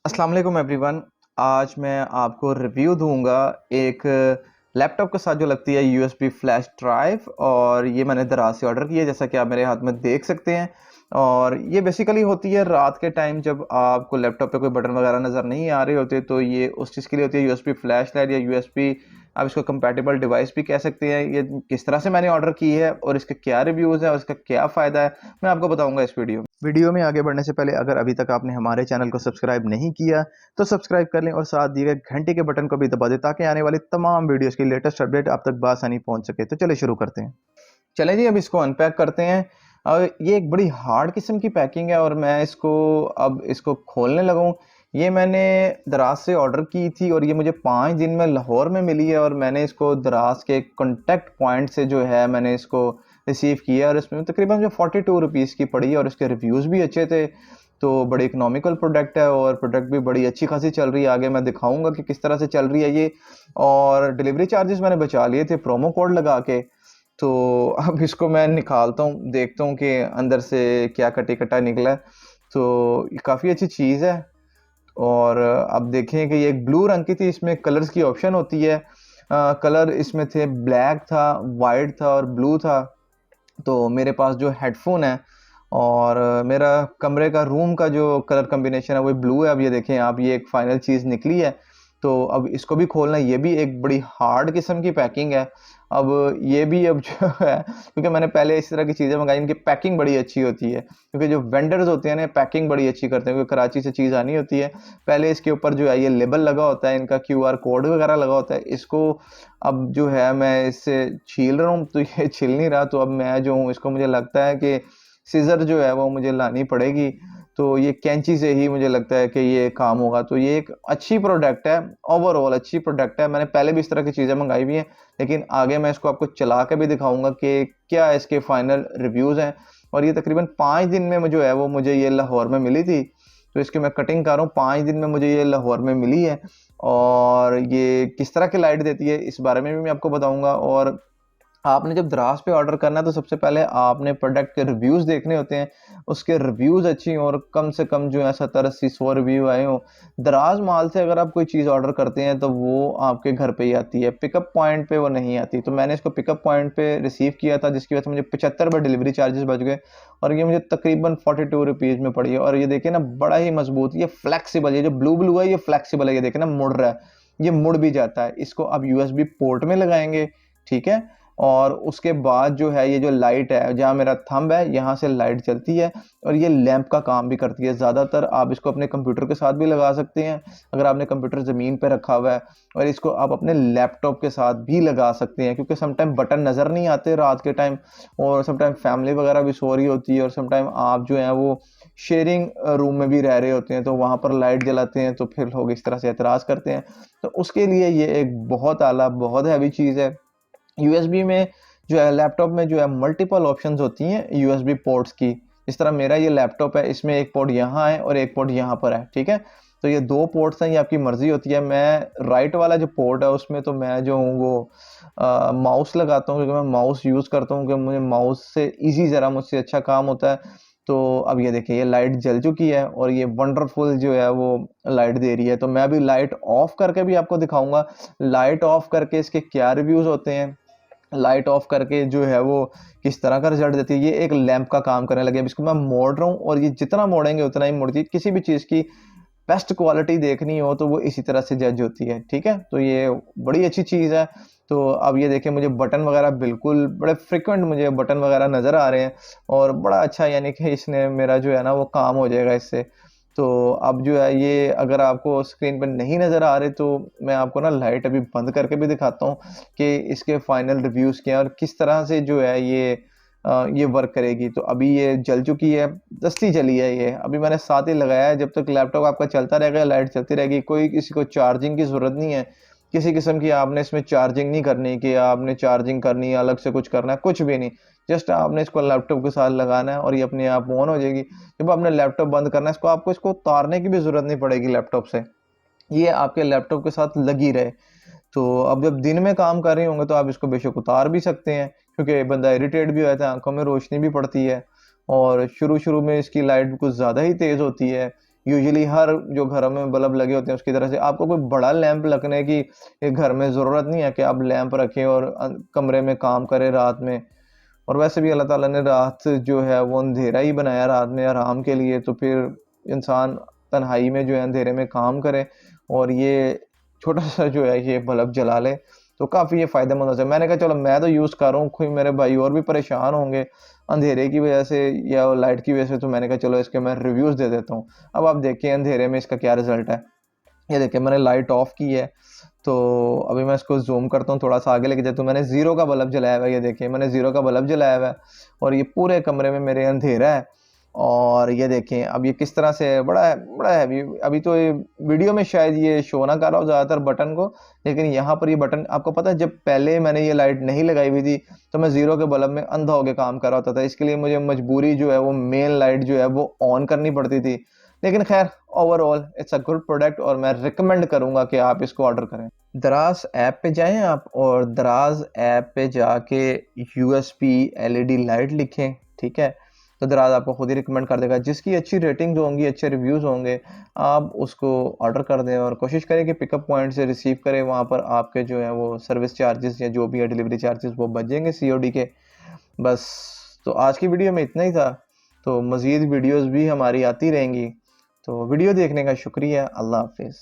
अस्सलाम वालेकुम एवरीवन। आज मैं आपको रिव्यू दूंगा एक लैपटॉप के साथ जो लगती है यूएसबी फ्लैश ड्राइव, और ये मैंने दराज से ऑर्डर किया है, जैसा कि आप मेरे हाथ में देख सकते हैं। और ये बेसिकली होती है रात के टाइम जब आपको लैपटॉप पे कोई बटन वगैरह नज़र नहीं आ रहे होते, तो ये उस चीज़ के लिए होती है। यूएसबी फ्लैश लाइट या यूएसबी, आप इसको कंपैटिबल डिवाइस भी कह सकते हैं। ये किस तरह से मैंने ऑर्डर की है और इसके क्या रिव्यूज़ हैं और इसका क्या फ़ायदा है, मैं आपको बताऊंगा इस वीडियो में। आगे बढ़ने से पहले अगर अभी तक आपने हमारे चैनल को सब्सक्राइब नहीं किया तो सब्सक्राइब कर लें और साथ दिए गए घंटे के बटन को भी दबा दें, ताकि आने वाली तमाम वीडियोस की लेटेस्ट अपडेट आप तक बआसानी पहुंच सके। तो चलिए शुरू करते हैं। चलें जी, अब इसको अनपैक करते हैं। ये एक बड़ी हार्ड किस्म की पैकिंग है और मैं इसको खोलने लगा हूँ। ये मैंने दराज से ऑर्डर की थी और ये मुझे 5 दिन में लाहौर में मिली है, और मैंने इसको दराज के कॉन्टैक्ट पॉइंट से जो है मैंने इसको रिसीव किया, और इसमें तकरीबन जो 42 रुपीज़ की पड़ी है, और इसके रिव्यूज़ भी अच्छे थे। तो बड़ी इकोनॉमिकल प्रोडक्ट है और प्रोडक्ट भी बड़ी अच्छी खासी चल रही है। आगे मैं दिखाऊंगा कि किस तरह से चल रही है ये। और डिलीवरी चार्जेस मैंने बचा लिए थे प्रोमो कोड लगा के। तो अब इसको मैं निकालता हूँ, देखता हूँ कि अंदर से क्या कटी-कटा निकला है। तो ये काफ़ी अच्छी चीज़ है। और अब देखें कि ये एक ब्लू रंग की थी, इसमें कलर्स की ऑप्शन होती है। कलर इसमें थे, ब्लैक था, वाइट था और ब्लू था। तो मेरे पास जो हेडफ़ोन है और मेरा कमरे का रूम का जो कलर कॉम्बिनेशन है वो ब्लू है। अब ये देखें आप, ये एक फ़ाइनल चीज़ निकली है। तो अब इसको भी खोलना, ये भी एक बड़ी हार्ड किस्म की पैकिंग है। अब ये भी अब जो है, क्योंकि मैंने पहले इस तरह की चीज़ें मँगाई, इनकी पैकिंग बड़ी अच्छी होती है। क्योंकि जो वेंडर्स होते हैं ना, पैकिंग बड़ी अच्छी करते हैं, क्योंकि कराची से चीज़ आनी होती है। पहले इसके ऊपर जो है ये लेबल लगा होता है, इनका क्यूआर कोड वगैरह लगा होता है। इसको अब जो है मैं इससे छील रहा हूँ, तो ये छिल नहीं रहा। तो अब मैं जो हूँ, इसको मुझे लगता है कि सीज़र जो है वो मुझे लानी पड़ेगी। तो ये कैंची से ही मुझे लगता है कि ये काम होगा। तो ये एक अच्छी प्रोडक्ट है, ओवरऑल अच्छी प्रोडक्ट है। मैंने पहले भी इस तरह की चीज़ें मँगाई हुई हैं, लेकिन आगे मैं इसको आपको चला के भी दिखाऊँगा कि क्या इसके फाइनल रिव्यूज़ हैं। और ये तकरीबन 5 दिन में जो है वो मुझे ये लाहौर में मिली थी। तो इसकी मैं कटिंग कर रहा हूँ, 5 दिन में मुझे ये लाहौर में मिली है। और ये किस तरह की लाइट देती है, इस बारे में भी मैं आपको बताऊँगा। और आपने जब दराज पे ऑर्डर करना है तो सबसे पहले आपने प्रोडक्ट के रिव्यूज़ देखने होते हैं। उसके रिव्यूज़ अच्छी हों और कम से कम जो है 70, 80, 100 रिव्यू आए हों। दराज माल से अगर आप कोई चीज़ ऑर्डर करते हैं तो वो आपके घर पे ही आती है, पिकअप पॉइंट पे वो नहीं आती। तो मैंने इसको पिकअप पॉइंट पे रिसीव किया था, जिसकी वजह से मुझे 75 रुपए डिलीवरी चार्जेस बच गए, और ये मुझे तकरीबन 42 रुपीज़ में पड़ी है। और ये देखिए ना, बड़ा ही मज़बूत, ये फ्लेक्सिबल, ये जो ब्लू है ये फ्लेक्सिबल है। ये देखिए ना, मुड़ रहा है, ये मुड़ भी जाता है। इसको आप यूएसबी पोर्ट में लगाएँगे, ठीक है? और उसके बाद जो है, ये जो लाइट है, जहाँ मेरा थंब है यहाँ से लाइट चलती है, और ये लैंप का काम भी करती है। ज़्यादातर आप इसको अपने कंप्यूटर के साथ भी लगा सकते हैं, अगर आपने कंप्यूटर ज़मीन पे रखा हुआ है। और इसको आप अपने लैपटॉप के साथ भी लगा सकते हैं, क्योंकि समटाइम बटन नज़र नहीं आते रात के टाइम, और समटाइम फैमिली वगैरह भी सो रही होती है, और समटाइम आप जो है वो शेयरिंग रूम में भी रह रहे होते हैं, तो वहाँ पर लाइट जलाते हैं, तो फिर लोग इस तरह से एतराज़ करते हैं। तो उसके लिए ये एक बहुत आला, बहुत हैवी चीज़ है। यूएसबी में जो है, लैपटॉप में जो है मल्टीपल ऑप्शंस होती हैं यूएसबी पोर्ट्स की। इस तरह मेरा ये लैपटॉप है, इसमें एक पोर्ट यहाँ है और एक पोर्ट यहाँ पर है, ठीक है? तो ये 2 पोर्ट्स हैं, ये आपकी मर्ज़ी होती है। मैं राइट वाला जो पोर्ट है उसमें तो मैं जो हूँ वो माउस लगाता हूँ, क्योंकि मैं माउस यूज़ करता हूँ, कि मुझे माउस से ईज़ी ज़रा मुझसे अच्छा काम होता है। तो अब ये देखिए, ये लाइट जल चुकी है और ये वंडरफुल जो है वो लाइट दे रही है। तो मैं अभी लाइट ऑफ करके भी आपको दिखाऊँगा, लाइट ऑफ करके इसके क्या रिव्यूज़ होते हैं। लाइट ऑफ करके जो है वो किस तरह का रिजल्ट देती है। ये एक लैंप का काम करने लगे। अब इसको मैं मोड़ रहा हूँ, और ये जितना मोड़ेंगे उतना ही मुड़ती है। किसी भी चीज़ की बेस्ट क्वालिटी देखनी हो तो वो इसी तरह से जज होती है, ठीक है? तो ये बड़ी अच्छी चीज़ है। तो अब ये देखिए, मुझे बटन वगैरह बिल्कुल बड़े फ्रीक्वेंट मुझे बटन वगैरह नज़र आ रहे हैं, और बड़ा अच्छा, यानी कि इसने मेरा जो है ना वो काम हो जाएगा इससे। तो अब जो है, ये अगर आपको स्क्रीन पर नहीं नज़र आ रहे, तो मैं आपको ना लाइट अभी बंद करके भी दिखाता हूँ कि इसके फाइनल रिव्यूज़ क्या हैं और किस तरह से जो है ये वर्क करेगी। तो अभी ये जल चुकी है, दस्ती जली है ये। अभी मैंने साथ ही लगाया है, जब तक लैपटॉप आपका चलता रहेगा, लाइट चलती रहेगी। कोई किसी को चार्जिंग की ज़रूरत नहीं है, किसी किस्म की आपने इसमें चार्जिंग नहीं करनी कि आपने चार्जिंग करनी है, अलग से कुछ करना है, कुछ भी नहीं। जस्ट आपने इसको लैपटॉप के साथ लगाना है और ये अपने आप ऑन हो जाएगी। जब आपने लैपटॉप बंद करना है, आपको इसको उतारने की भी ज़रूरत नहीं पड़ेगी लैपटॉप से। ये आपके लैपटॉप के साथ लगी रहे। तो अब जब दिन में काम कर रहे होंगे तो आप इसको बेशक उतार भी सकते हैं, क्योंकि बंदा इरिटेट भी हो जाता है, आँखों में रोशनी भी पड़ती है, और शुरू-शुरू में इसकी लाइट कुछ ज़्यादा ही तेज़ होती है। यूजुअली हर जो घरों में बल्ब लगे होते हैं उसकी तरह से आपको कोई बड़ा लैंप लगने की घर में ज़रूरत नहीं है कि आप लैंप रखें और कमरे में काम करें रात में। और वैसे भी अल्लाह ताला ने रात जो है वो अंधेरा ही बनाया रात में आराम के लिए, तो फिर इंसान तन्हाई में जो है अंधेरे में काम करे और ये छोटा-सा जो है ये बल्ब जला ले, तो काफ़ी ये फ़ायदेमंद हो जाए। मैंने कहा चलो मैं तो यूज़ कर रहा हूँ, कोई मेरे भाई और भी परेशान होंगे अंधेरे की वजह से या लाइट की वजह से, तो मैंने कहा चलो इसके मैं रिव्यूज़ दे देता हूँ। अब आप देखिए अंधेरे में इसका क्या रिज़ल्ट है। ये देखिए मैंने लाइट ऑफ की है, तो अभी मैं इसको ज़ूम करता हूँ थोड़ा-सा आगे लेके जाता हूँ। मैंने ज़ीरो का बल्ब जलाया हुआ है, ये देखिए मैंने ज़ीरो का बल्ब जलाया हुआ है और ये पूरे कमरे में मेरे अंधेरा है। और ये देखें अब ये किस तरह से है, बड़ा हैवी। अभी तो ये वीडियो में शायद ये शो ना कर रहा हो ज़्यादातर बटन को, लेकिन यहाँ पर ये बटन आपको पता है, जब पहले मैंने ये लाइट नहीं लगाई हुई थी, तो मैं ज़ीरो के बल्ब में अंधा होके काम कर रहा होता था। इसके लिए मुझे मजबूरी जो है वो मेन लाइट जो है वो ऑन करनी पड़ती थी। लेकिन खैर overall it's a good product और मैं रिकमेंड करूँगा कि आप इसको ऑर्डर करें। दराज़ ऐप पे जाएँ आप और दराज़ ऐप पे जाके यूएसबी एलईडी लाइट लिखें, ठीक है? तो दराज़ आपको खुद ही रिकमेंड कर देगा। जिसकी अच्छी रेटिंग्स होंगी, अच्छे रिव्यूज़ होंगे, आप उसको ऑर्डर कर दें और कोशिश करें कि पिकअप पॉइंट से रिसीव करें। वहाँ पर आपके जो है वो सर्विस चार्जेस या जो भी है डिलीवरी चार्जेस वो बच जाएँगे सीओडी के। बस, तो आज की वीडियो में इतना ही था। तो मज़ीद वीडियोज़ भी हमारी आती रहेंगी। तो वीडियो देखने का शुक्रिया। अल्लाह हाफ़िज़।